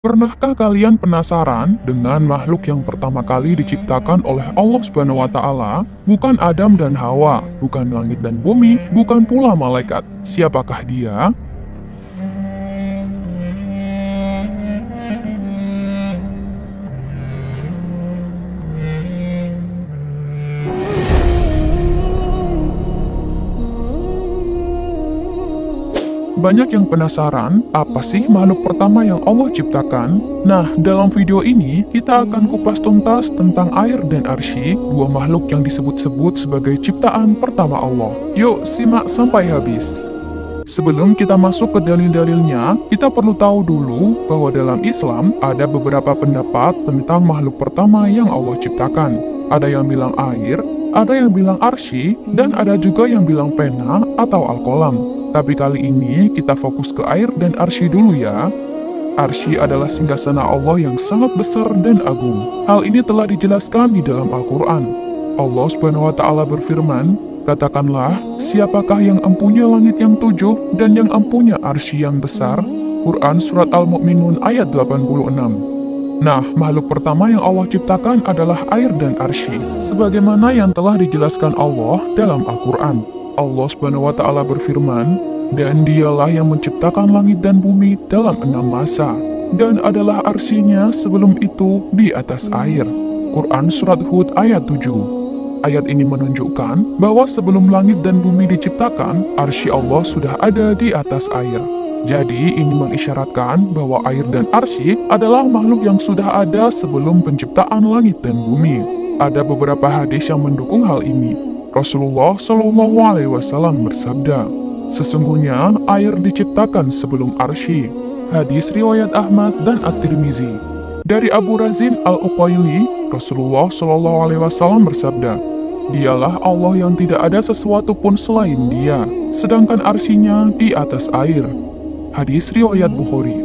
Pernahkah kalian penasaran dengan makhluk yang pertama kali diciptakan oleh Allah Subhanahu wa Ta'ala? Bukan Adam dan Hawa, bukan langit dan bumi, bukan pula malaikat. Siapakah dia? Banyak yang penasaran, apa sih makhluk pertama yang Allah ciptakan? Nah, dalam video ini, kita akan kupas tuntas tentang air dan arsy, dua makhluk yang disebut-sebut sebagai ciptaan pertama Allah. Yuk, simak sampai habis. Sebelum kita masuk ke dalil-dalilnya, kita perlu tahu dulu bahwa dalam Islam ada beberapa pendapat tentang makhluk pertama yang Allah ciptakan. Ada yang bilang air, ada yang bilang arsy, dan ada juga yang bilang pena atau al-qalam. Tapi kali ini kita fokus ke air dan arsy dulu ya. Arsy adalah singgasana Allah yang sangat besar dan agung. Hal ini telah dijelaskan di dalam Al-Quran. Allah Subhanahu wa Ta'ala berfirman, "Katakanlah, siapakah yang empunya langit yang 7 dan yang empunya arsy yang besar?" Quran Surat Al-Mu'minun ayat 86. Nah, makhluk pertama yang Allah ciptakan adalah air dan arsy, sebagaimana yang telah dijelaskan Allah dalam Al-Quran. Allah Subhanahu wa Ta'ala berfirman, "Dan dialah yang menciptakan langit dan bumi dalam 6 masa, dan adalah arsinya sebelum itu di atas air." Quran Surat Hud ayat 7. Ayat ini menunjukkan bahwa sebelum langit dan bumi diciptakan, arsy Allah sudah ada di atas air. Jadi ini mengisyaratkan bahwa air dan arsy adalah makhluk yang sudah ada sebelum penciptaan langit dan bumi. Ada beberapa hadis yang mendukung hal ini. Rasulullah Shallallahu Alaihi Wasallam bersabda, "Sesungguhnya air diciptakan sebelum arsy." Hadis riwayat Ahmad dan At-Tirmizi. Dari Abu Razin Al-Uqaili, Rasulullah Shallallahu Alaihi Wasallam bersabda, "Dialah Allah yang tidak ada sesuatu pun selain Dia, sedangkan arsinya di atas air." Hadis riwayat Bukhari.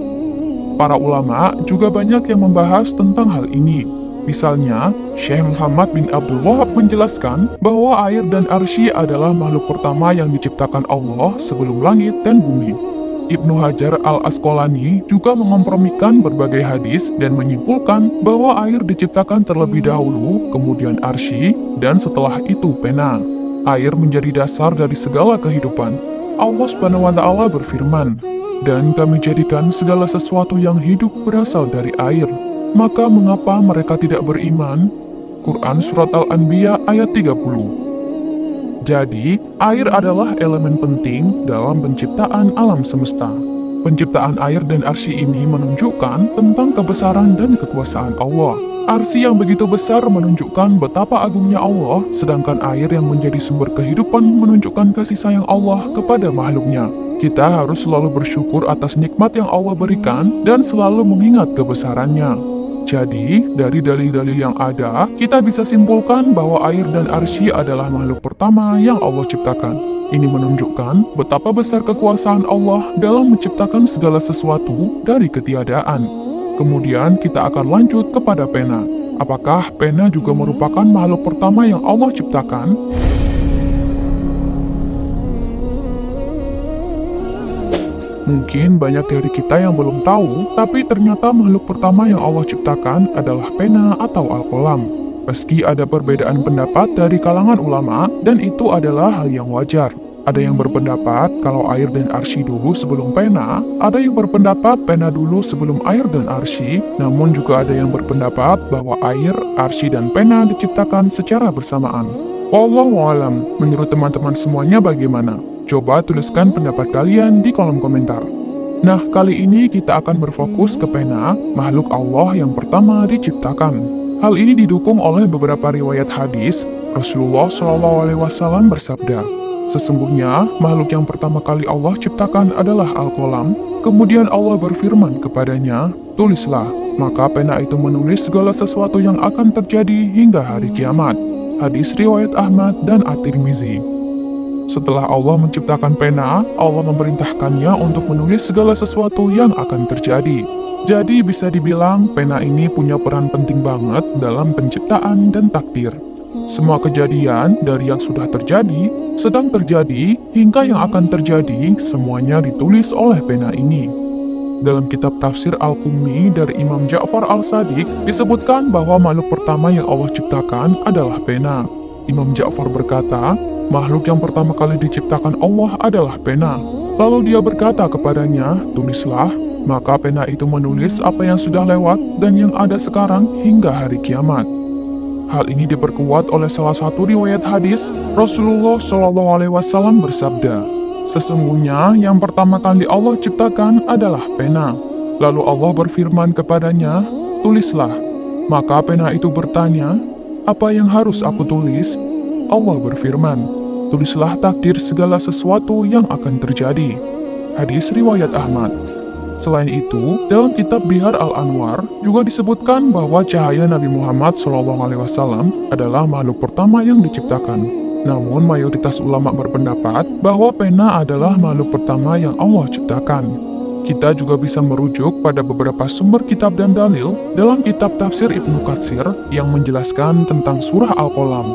Para ulama juga banyak yang membahas tentang hal ini. Misalnya, Syekh Muhammad bin Abdul Wahab menjelaskan bahwa air dan arsy adalah makhluk pertama yang diciptakan Allah sebelum langit dan bumi. Ibnu Hajar al-Asqalani juga mengompromikan berbagai hadis dan menyimpulkan bahwa air diciptakan terlebih dahulu, kemudian arsy, dan setelah itu pena. Air menjadi dasar dari segala kehidupan. Allah Subhanahu wa Ta'ala berfirman, "Dan kami jadikan segala sesuatu yang hidup berasal dari air. Maka mengapa mereka tidak beriman?" Quran Surat Al-Anbiya ayat 30. Jadi, air adalah elemen penting dalam penciptaan alam semesta. Penciptaan air dan arsy ini menunjukkan tentang kebesaran dan kekuasaan Allah. Arsy yang begitu besar menunjukkan betapa agungnya Allah, sedangkan air yang menjadi sumber kehidupan menunjukkan kasih sayang Allah kepada makhluknya. Kita harus selalu bersyukur atas nikmat yang Allah berikan dan selalu mengingat kebesarannya. Jadi, dari dalil-dalil yang ada, kita bisa simpulkan bahwa air dan arsy adalah makhluk pertama yang Allah ciptakan. Ini menunjukkan betapa besar kekuasaan Allah dalam menciptakan segala sesuatu dari ketiadaan. Kemudian kita akan lanjut kepada pena. Apakah pena juga merupakan makhluk pertama yang Allah ciptakan? Mungkin banyak dari kita yang belum tahu, tapi ternyata makhluk pertama yang Allah ciptakan adalah pena atau al-qalam. Meski ada perbedaan pendapat dari kalangan ulama, dan itu adalah hal yang wajar. Ada yang berpendapat kalau air dan arsy dulu sebelum pena, ada yang berpendapat pena dulu sebelum air dan arsy, namun juga ada yang berpendapat bahwa air, arsy, dan pena diciptakan secara bersamaan. Wallahu alam, menurut teman-teman semuanya bagaimana? Coba tuliskan pendapat kalian di kolom komentar. Nah, kali ini kita akan berfokus ke pena, makhluk Allah yang pertama diciptakan. Hal ini didukung oleh beberapa riwayat hadis. Rasulullah SAW bersabda, "Sesungguhnya makhluk yang pertama kali Allah ciptakan adalah al-qalam. Kemudian Allah berfirman kepadanya, 'Tulislah.' Maka pena itu menulis segala sesuatu yang akan terjadi hingga hari kiamat." Hadis riwayat Ahmad dan At-Tirmizi. Setelah Allah menciptakan pena, Allah memerintahkannya untuk menulis segala sesuatu yang akan terjadi. Jadi bisa dibilang pena ini punya peran penting banget dalam penciptaan dan takdir. Semua kejadian dari yang sudah terjadi, sedang terjadi, hingga yang akan terjadi, semuanya ditulis oleh pena ini. Dalam kitab tafsir Al-Qummi dari Imam Ja'far Al-Sadiq, disebutkan bahwa makhluk pertama yang Allah ciptakan adalah pena. Imam Ja'far berkata, makhluk yang pertama kali diciptakan Allah adalah pena. Lalu dia berkata kepadanya, tulislah, maka pena itu menulis apa yang sudah lewat dan yang ada sekarang hingga hari kiamat. Hal ini diperkuat oleh salah satu riwayat hadis, Rasulullah SAW bersabda, sesungguhnya yang pertama kali Allah ciptakan adalah pena. Lalu Allah berfirman kepadanya, tulislah. Maka pena itu bertanya, apa yang harus aku tulis? Allah berfirman, tulislah takdir segala sesuatu yang akan terjadi. Hadis riwayat Ahmad. Selain itu, dalam kitab Bihar Al-Anwar juga disebutkan bahwa cahaya Nabi Muhammad SAW adalah makhluk pertama yang diciptakan. Namun mayoritas ulama berpendapat bahwa pena adalah makhluk pertama yang Allah ciptakan. Kita juga bisa merujuk pada beberapa sumber kitab dan dalil dalam kitab tafsir Ibnu Katsir yang menjelaskan tentang surah Al-Qalam.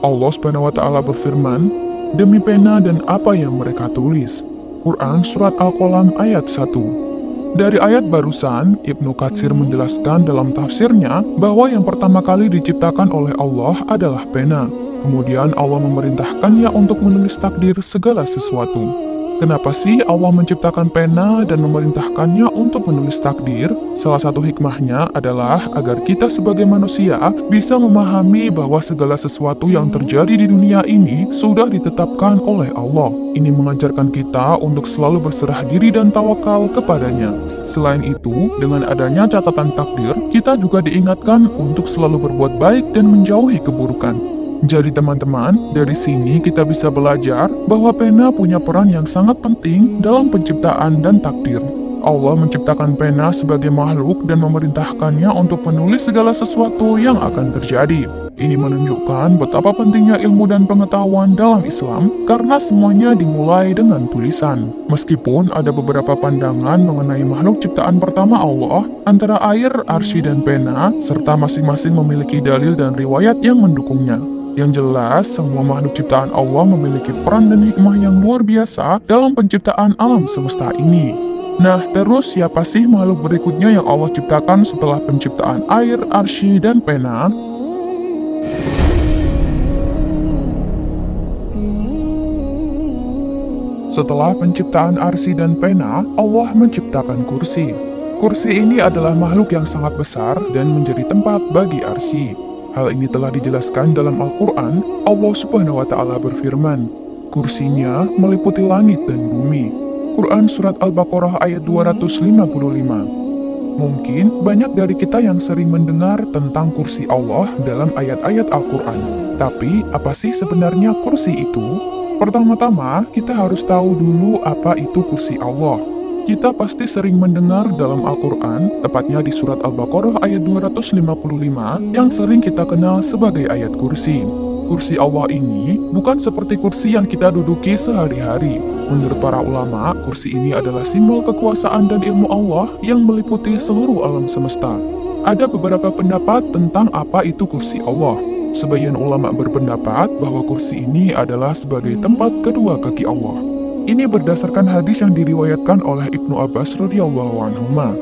Allah SWT berfirman, demi pena dan apa yang mereka tulis. Quran Surat Al-Qalam ayat 1. Dari ayat barusan, Ibnu Katsir menjelaskan dalam tafsirnya bahwa yang pertama kali diciptakan oleh Allah adalah pena. Kemudian Allah memerintahkannya untuk menulis takdir segala sesuatu. Kenapa sih Allah menciptakan pena dan memerintahkannya untuk menulis takdir? Salah satu hikmahnya adalah agar kita sebagai manusia bisa memahami bahwa segala sesuatu yang terjadi di dunia ini sudah ditetapkan oleh Allah. Ini mengajarkan kita untuk selalu berserah diri dan tawakal kepadanya. Selain itu, dengan adanya catatan takdir, kita juga diingatkan untuk selalu berbuat baik dan menjauhi keburukan. Jadi teman-teman, dari sini kita bisa belajar bahwa pena punya peran yang sangat penting dalam penciptaan dan takdir. Allah menciptakan pena sebagai makhluk dan memerintahkannya untuk menulis segala sesuatu yang akan terjadi. Ini menunjukkan betapa pentingnya ilmu dan pengetahuan dalam Islam karena semuanya dimulai dengan tulisan. Meskipun ada beberapa pandangan mengenai makhluk ciptaan pertama Allah, antara air, arsy, dan pena, serta masing-masing memiliki dalil dan riwayat yang mendukungnya. Yang jelas, semua makhluk ciptaan Allah memiliki peran dan hikmah yang luar biasa dalam penciptaan alam semesta ini. Nah, terus siapa sih makhluk berikutnya yang Allah ciptakan setelah penciptaan air, arsy, dan pena? Setelah penciptaan arsy dan pena, Allah menciptakan kursi. Kursi ini adalah makhluk yang sangat besar dan menjadi tempat bagi arsy. Hal ini telah dijelaskan dalam Al-Quran. Allah SWT berfirman, kursinya meliputi langit dan bumi. Quran Surat Al-Baqarah ayat 255. Mungkin banyak dari kita yang sering mendengar tentang kursi Allah dalam ayat-ayat Al-Quran. Tapi, apa sih sebenarnya kursi itu? Pertama-tama, kita harus tahu dulu apa itu kursi Allah. Kita pasti sering mendengar dalam Al-Quran, tepatnya di surat Al-Baqarah ayat 255, yang sering kita kenal sebagai ayat kursi. Kursi Allah ini bukan seperti kursi yang kita duduki sehari-hari. Menurut para ulama, kursi ini adalah simbol kekuasaan dan ilmu Allah yang meliputi seluruh alam semesta. Ada beberapa pendapat tentang apa itu kursi Allah. Sebagian ulama berpendapat bahwa kursi ini adalah sebagai tempat kedua kaki Allah. Ini berdasarkan hadis yang diriwayatkan oleh Ibnu Abbas radhiyallahu anhuma.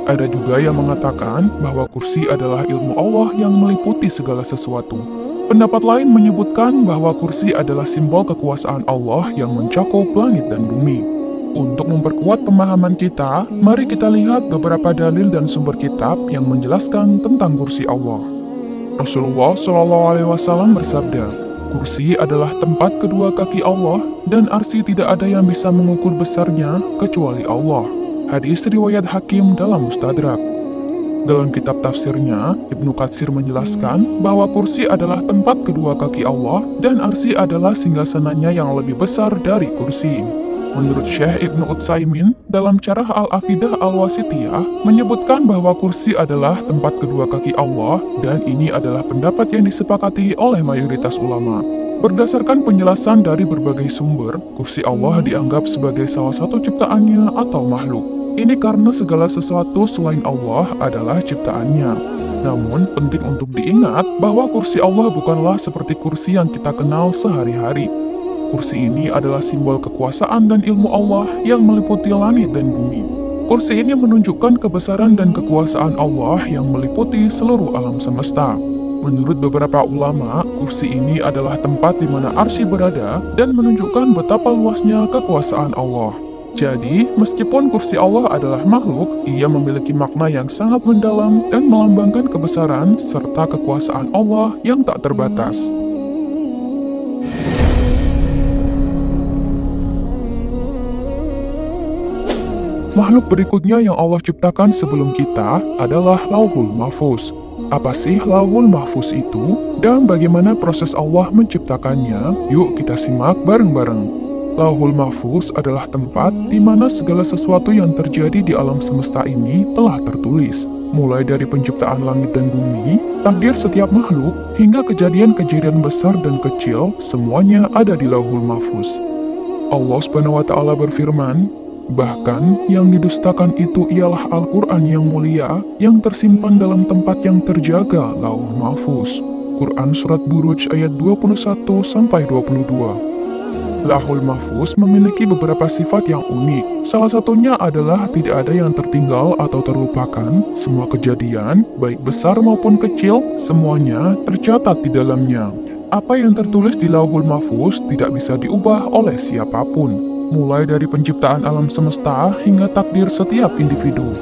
Ada juga yang mengatakan bahwa kursi adalah ilmu Allah yang meliputi segala sesuatu. Pendapat lain menyebutkan bahwa kursi adalah simbol kekuasaan Allah yang mencakup langit dan bumi. Untuk memperkuat pemahaman kita, mari kita lihat beberapa dalil dan sumber kitab yang menjelaskan tentang kursi Allah. Rasulullah SAW bersabda, kursi adalah tempat kedua kaki Allah, dan arsy tidak ada yang bisa mengukur besarnya kecuali Allah. Hadis riwayat Hakim dalam Mustadrak. Dalam kitab tafsirnya, Ibnu Katsir menjelaskan bahwa kursi adalah tempat kedua kaki Allah, dan arsy adalah singgasananya yang lebih besar dari kursi. Menurut Syekh Ibnu Utsaimin, dalam Syarah Al-Aqidah Al-Wasithiyah, menyebutkan bahwa kursi adalah tempat kedua kaki Allah, dan ini adalah pendapat yang disepakati oleh mayoritas ulama. Berdasarkan penjelasan dari berbagai sumber, kursi Allah dianggap sebagai salah satu ciptaannya atau makhluk. Ini karena segala sesuatu selain Allah adalah ciptaannya. Namun, penting untuk diingat bahwa kursi Allah bukanlah seperti kursi yang kita kenal sehari-hari. Kursi ini adalah simbol kekuasaan dan ilmu Allah yang meliputi langit dan bumi. Kursi ini menunjukkan kebesaran dan kekuasaan Allah yang meliputi seluruh alam semesta. Menurut beberapa ulama, kursi ini adalah tempat di mana arsy berada dan menunjukkan betapa luasnya kekuasaan Allah. Jadi, meskipun kursi Allah adalah makhluk, ia memiliki makna yang sangat mendalam dan melambangkan kebesaran serta kekuasaan Allah yang tak terbatas. Makhluk berikutnya yang Allah ciptakan sebelum kita adalah Lauhul Mahfuz. Apa sih Lauhul Mahfuz itu? Dan bagaimana proses Allah menciptakannya? Yuk kita simak bareng-bareng. Lauhul Mahfuz adalah tempat di mana segala sesuatu yang terjadi di alam semesta ini telah tertulis. Mulai dari penciptaan langit dan bumi, takdir setiap makhluk, hingga kejadian-kejadian besar dan kecil, semuanya ada di Lauhul Mahfuz. Allah SWT berfirman, "Bahkan yang didustakan itu ialah Al-Quran yang mulia, yang tersimpan dalam tempat yang terjaga Lauhul Mahfuz." Quran Surat Buruj ayat 21-22. Lauhul Mahfuz memiliki beberapa sifat yang unik. Salah satunya adalah tidak ada yang tertinggal atau terlupakan. Semua kejadian, baik besar maupun kecil, semuanya tercatat di dalamnya. Apa yang tertulis di Lauhul Mahfuz tidak bisa diubah oleh siapapun, mulai dari penciptaan alam semesta hingga takdir setiap individu.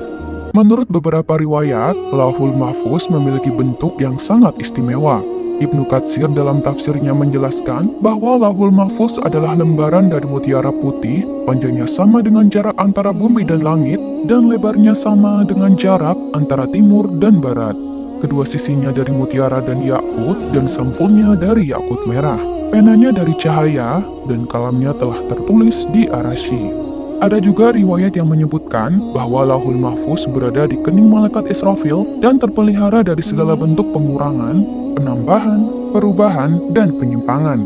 Menurut beberapa riwayat, Lauhul Mahfuz memiliki bentuk yang sangat istimewa. Ibnu Katsir dalam tafsirnya menjelaskan bahwa Lauhul Mahfuz adalah lembaran dari mutiara putih, panjangnya sama dengan jarak antara bumi dan langit, dan lebarnya sama dengan jarak antara timur dan barat. Kedua sisinya dari mutiara dan yakut, dan sampulnya dari yakut merah. Penanya dari cahaya, dan kalamnya telah tertulis di Arasy. Ada juga riwayat yang menyebutkan bahwa Lauhul Mahfuz berada di kening malaikat Israfil dan terpelihara dari segala bentuk pengurangan, penambahan, perubahan, dan penyimpangan.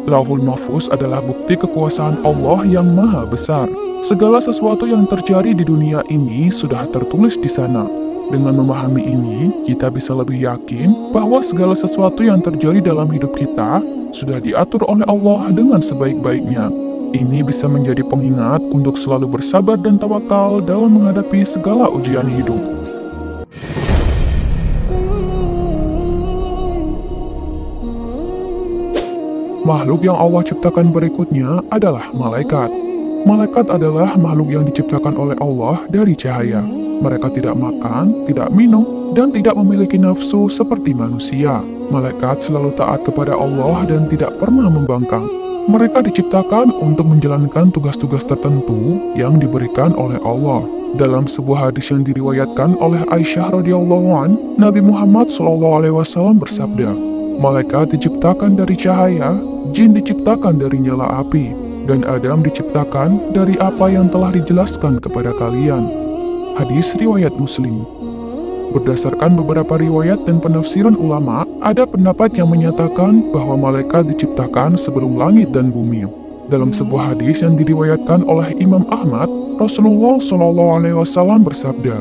Lauhul Mahfuz adalah bukti kekuasaan Allah yang maha besar. Segala sesuatu yang terjadi di dunia ini sudah tertulis di sana. Dengan memahami ini, kita bisa lebih yakin bahwa segala sesuatu yang terjadi dalam hidup kita sudah diatur oleh Allah dengan sebaik-baiknya. Ini bisa menjadi pengingat untuk selalu bersabar dan tawakal dalam menghadapi segala ujian hidup. Makhluk yang Allah ciptakan berikutnya adalah malaikat. Malaikat adalah makhluk yang diciptakan oleh Allah dari cahaya. Mereka tidak makan, tidak minum, dan tidak memiliki nafsu seperti manusia. Malaikat selalu taat kepada Allah dan tidak pernah membangkang. Mereka diciptakan untuk menjalankan tugas-tugas tertentu yang diberikan oleh Allah. Dalam sebuah hadis yang diriwayatkan oleh Aisyah radhiyallahu an, Nabi Muhammad SAW bersabda, "Malaikat diciptakan dari cahaya, jin diciptakan dari nyala api, dan Adam diciptakan dari apa yang telah dijelaskan kepada kalian." Hadis riwayat Muslim. Berdasarkan beberapa riwayat dan penafsiran ulama, ada pendapat yang menyatakan bahwa malaikat diciptakan sebelum langit dan bumi. Dalam sebuah hadis yang diriwayatkan oleh Imam Ahmad, Rasulullah SAW bersabda,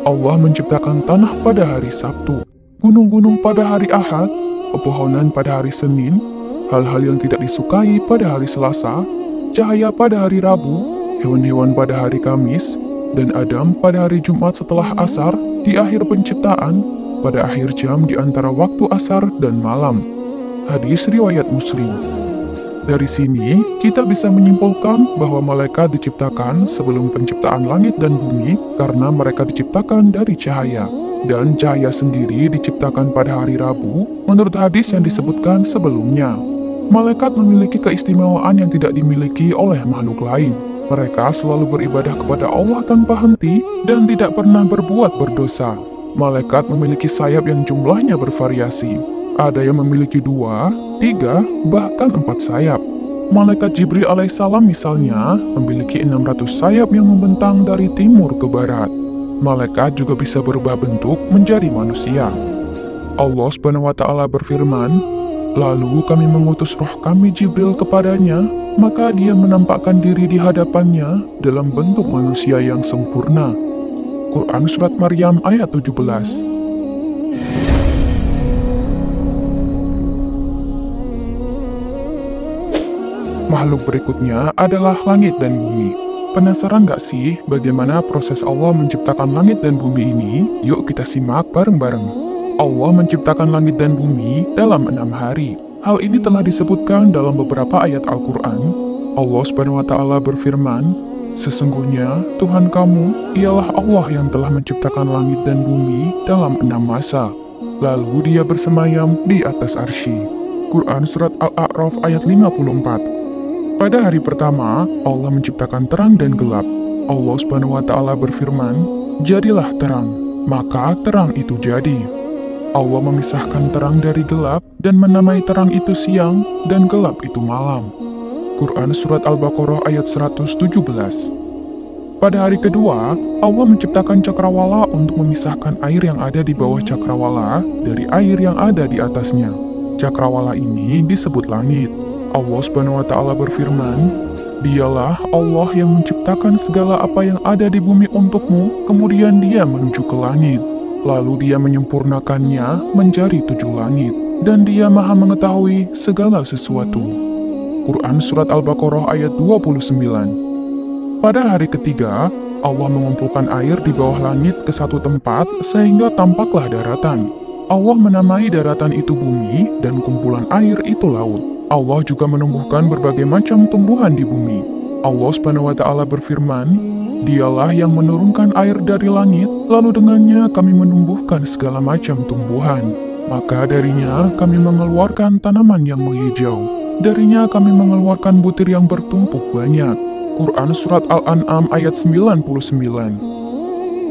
"Allah menciptakan tanah pada hari Sabtu, gunung-gunung pada hari Ahad, pepohonan pada hari Senin, hal-hal yang tidak disukai pada hari Selasa, cahaya pada hari Rabu, hewan-hewan pada hari Kamis, dan Adam pada hari Jumat setelah asar, di akhir penciptaan, pada akhir jam di antara waktu asar dan malam." Hadis riwayat Muslim. Dari sini, kita bisa menyimpulkan bahwa malaikat diciptakan sebelum penciptaan langit dan bumi karena mereka diciptakan dari cahaya. Dan cahaya sendiri diciptakan pada hari Rabu menurut hadis yang disebutkan sebelumnya. Malaikat memiliki keistimewaan yang tidak dimiliki oleh makhluk lain. Mereka selalu beribadah kepada Allah tanpa henti dan tidak pernah berbuat berdosa. Malaikat memiliki sayap yang jumlahnya bervariasi. Ada yang memiliki 2, 3, bahkan 4 sayap. Malaikat Jibril alaihissalam misalnya memiliki 600 sayap yang membentang dari timur ke barat. Malaikat juga bisa berubah bentuk menjadi manusia. Allah SWT berfirman, "Lalu kami mengutus roh kami Jibril kepadanya, maka dia menampakkan diri di hadapannya dalam bentuk manusia yang sempurna." Quran Surat Maryam ayat 17. Makhluk berikutnya adalah langit dan bumi. Penasaran gak sih bagaimana proses Allah menciptakan langit dan bumi ini? Yuk kita simak bareng-bareng. Allah menciptakan langit dan bumi dalam 6 hari. Hal ini telah disebutkan dalam beberapa ayat Al-Quran. Allah SWT berfirman, "Sesungguhnya Tuhan kamu ialah Allah yang telah menciptakan langit dan bumi dalam 6 masa. Lalu dia bersemayam di atas arsy." Quran Surat Al-A'raf ayat 54. Pada hari pertama, Allah menciptakan terang dan gelap. Allah SWT berfirman, "Jadilah terang," maka terang itu jadi. Allah memisahkan terang dari gelap dan menamai terang itu siang dan gelap itu malam. Quran Surat Al-Baqarah ayat 117. Pada hari kedua, Allah menciptakan cakrawala untuk memisahkan air yang ada di bawah cakrawala dari air yang ada di atasnya. Cakrawala ini disebut langit. Allah SWT berfirman, "Dialah Allah yang menciptakan segala apa yang ada di bumi untukmu, kemudian dia menuju ke langit. Lalu dia menyempurnakannya menjadi 7 langit, dan dia maha mengetahui segala sesuatu." Quran Surat Al-Baqarah ayat 29. Pada hari ketiga, Allah mengumpulkan air di bawah langit ke satu tempat sehingga tampaklah daratan. Allah menamai daratan itu bumi dan kumpulan air itu laut. Allah juga menumbuhkan berbagai macam tumbuhan di bumi. Allah SWT berfirman, "Dialah yang menurunkan air dari langit, lalu dengannya kami menumbuhkan segala macam tumbuhan. Maka darinya kami mengeluarkan tanaman yang menghijau. Darinya kami mengeluarkan butir yang bertumpuk banyak." Quran Surat Al-An'am ayat 99.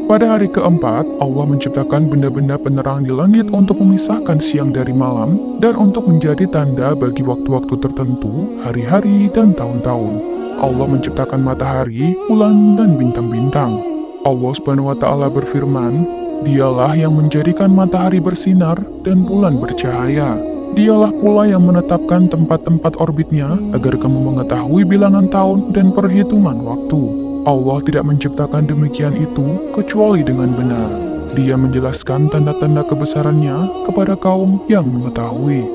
Pada hari keempat, Allah menciptakan benda-benda penerang di langit untuk memisahkan siang dari malam dan untuk menjadi tanda bagi waktu-waktu tertentu, hari-hari, dan tahun-tahun. Allah menciptakan matahari, bulan, dan bintang-bintang. Allah SWT berfirman, "Dialah yang menjadikan matahari bersinar dan bulan bercahaya. Dialah pula yang menetapkan tempat-tempat orbitnya agar kamu mengetahui bilangan tahun dan perhitungan waktu. Allah tidak menciptakan demikian itu kecuali dengan benar. Dia menjelaskan tanda-tanda kebesarannya kepada kaum yang mengetahui."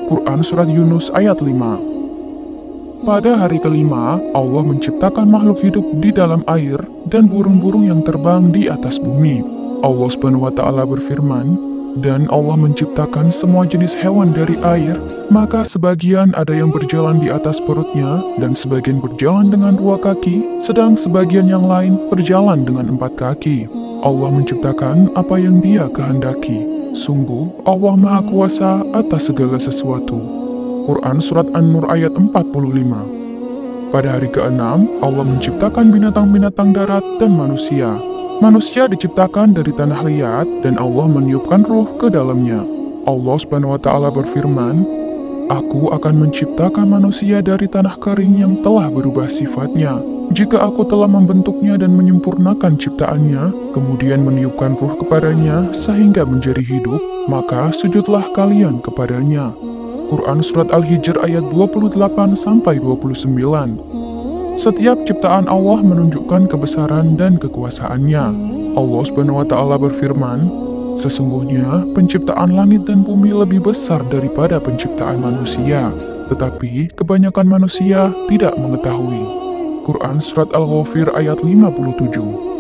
Quran Surat Yunus ayat 5. Pada hari kelima, Allah menciptakan makhluk hidup di dalam air dan burung-burung yang terbang di atas bumi. Allah SWT berfirman, "Dan Allah menciptakan semua jenis hewan dari air, maka sebagian ada yang berjalan di atas perutnya, dan sebagian berjalan dengan 2 kaki, sedang sebagian yang lain berjalan dengan 4 kaki. Allah menciptakan apa yang Dia kehendaki. Sungguh, Allah Maha Kuasa atas segala sesuatu." Quran Surat An-Nur ayat 45. Pada hari ke-6, Allah menciptakan binatang-binatang darat dan manusia. Manusia diciptakan dari tanah liat dan Allah meniupkan ruh ke dalamnya. Allah SWT berfirman, "Aku akan menciptakan manusia dari tanah kering yang telah berubah sifatnya. Jika aku telah membentuknya dan menyempurnakan ciptaannya, kemudian meniupkan ruh kepadanya sehingga menjadi hidup, maka sujudlah kalian kepadanya." Quran Surat Al-Hijr ayat 28-29. Setiap ciptaan Allah menunjukkan kebesaran dan kekuasaannya. Allah SWT berfirman, "Sesungguhnya penciptaan langit dan bumi lebih besar daripada penciptaan manusia, tetapi kebanyakan manusia tidak mengetahui." Quran Surat Al-Ghafir ayat 57.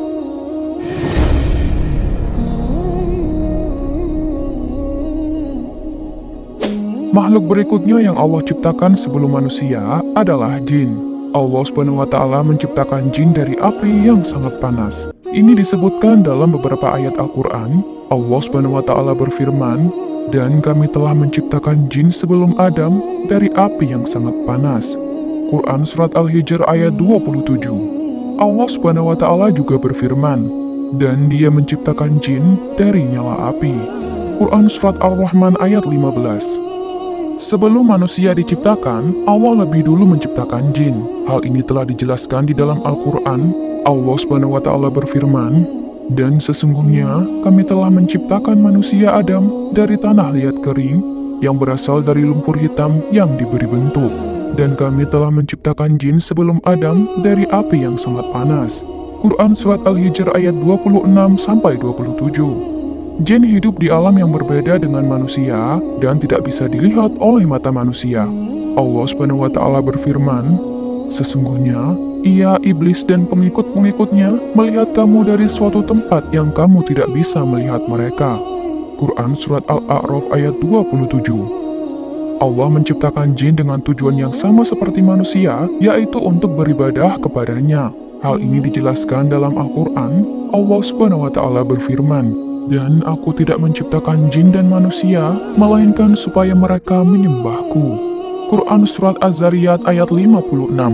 Makhluk berikutnya yang Allah ciptakan sebelum manusia adalah jin. Allah SWT menciptakan jin dari api yang sangat panas. Ini disebutkan dalam beberapa ayat Al-Quran. Allah SWT berfirman, "Dan kami telah menciptakan jin sebelum Adam dari api yang sangat panas." Quran Surat Al-Hijr ayat 27. Allah SWT juga berfirman, "Dan Dia menciptakan jin dari nyala api." Quran Surat Ar-Rahman ayat 15. Sebelum manusia diciptakan, Allah lebih dulu menciptakan jin. Hal ini telah dijelaskan di dalam Al-Quran. Allah SWT berfirman, "Dan sesungguhnya kami telah menciptakan manusia Adam dari tanah liat kering yang berasal dari lumpur hitam yang diberi bentuk. Dan kami telah menciptakan jin sebelum Adam dari api yang sangat panas." Quran Surat Al-Hijr ayat 26-27. Jin hidup di alam yang berbeda dengan manusia dan tidak bisa dilihat oleh mata manusia. Allah SWT berfirman, Sesungguhnya, ia, iblis dan pengikut-pengikutnya melihat kamu dari suatu tempat yang kamu tidak bisa melihat mereka. Quran Surat Al-A'raf ayat 27. Allah menciptakan jin dengan tujuan yang sama seperti manusia, yaitu untuk beribadah kepadanya. Hal ini dijelaskan dalam Al-Quran. Allah Subhanahu wa Ta'ala berfirman, "Dan aku tidak menciptakan jin dan manusia, melainkan supaya mereka menyembahku." Quran Surat Az-Zariyat ayat 56.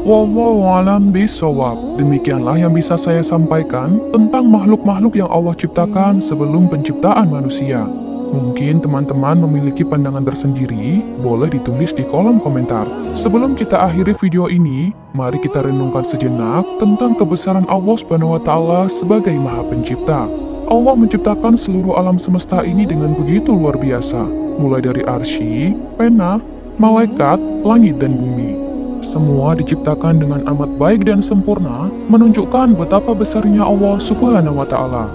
Wallahu a'lam bishawab. Demikianlah yang bisa saya sampaikan tentang makhluk-makhluk yang Allah ciptakan sebelum penciptaan manusia. Mungkin teman-teman memiliki pandangan tersendiri, boleh ditulis di kolom komentar. Sebelum kita akhiri video ini, mari kita renungkan sejenak tentang kebesaran Allah Subhanahu wa Ta'ala sebagai Maha Pencipta. Allah menciptakan seluruh alam semesta ini dengan begitu luar biasa. Mulai dari arsy, pena, malaikat, langit dan bumi. Semua diciptakan dengan amat baik dan sempurna, menunjukkan betapa besarnya Allah Subhanahu wa Ta'ala.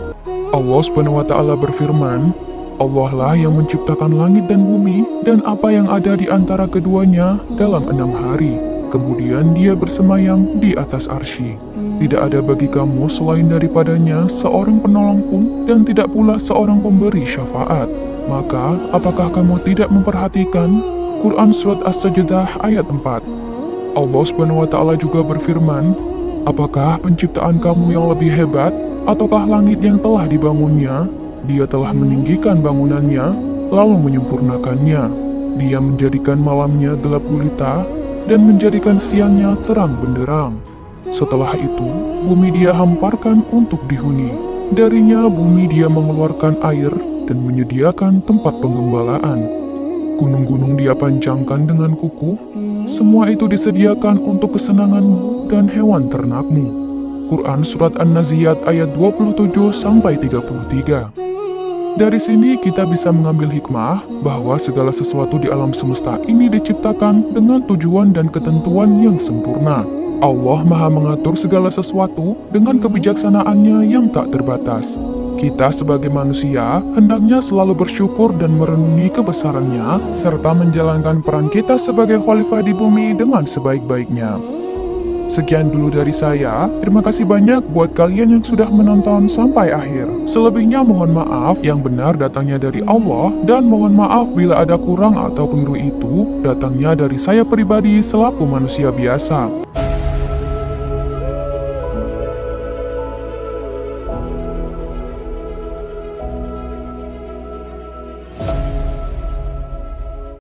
Allah Subhanahu wa Ta'ala berfirman, "Allah lah yang menciptakan langit dan bumi dan apa yang ada di antara keduanya dalam 6 hari. Kemudian dia bersemayam di atas arsy. Tidak ada bagi kamu selain daripadanya seorang penolong pun dan tidak pula seorang pemberi syafaat. Maka, apakah kamu tidak memperhatikan?" Quran Surat As-Sajdah ayat 4. Allah Subhanahu wa Ta'ala juga berfirman, "Apakah penciptaan kamu yang lebih hebat, ataukah langit yang telah dibangunnya? Dia telah meninggikan bangunannya, lalu menyempurnakannya. Dia menjadikan malamnya gelap gulita, dan menjadikan siangnya terang benderang. Setelah itu, bumi dia hamparkan untuk dihuni. Darinya bumi dia mengeluarkan air, dan menyediakan tempat penggembalaan. Gunung-gunung dia pancangkan dengan kuku. Semua itu disediakan untuk kesenanganmu dan hewan ternakmu." Quran Surat An-Naziyat ayat 27-33. Dari sini kita bisa mengambil hikmah bahwa segala sesuatu di alam semesta ini diciptakan dengan tujuan dan ketentuan yang sempurna. Allah Maha mengatur segala sesuatu dengan kebijaksanaannya yang tak terbatas. Kita sebagai manusia hendaknya selalu bersyukur dan merenungi kebesarannya, serta menjalankan peran kita sebagai khalifah di bumi dengan sebaik-baiknya. Sekian dulu dari saya, terima kasih banyak buat kalian yang sudah menonton sampai akhir. Selebihnya mohon maaf, yang benar datangnya dari Allah, dan mohon maaf bila ada kurang atau keliru itu datangnya dari saya pribadi selaku manusia biasa.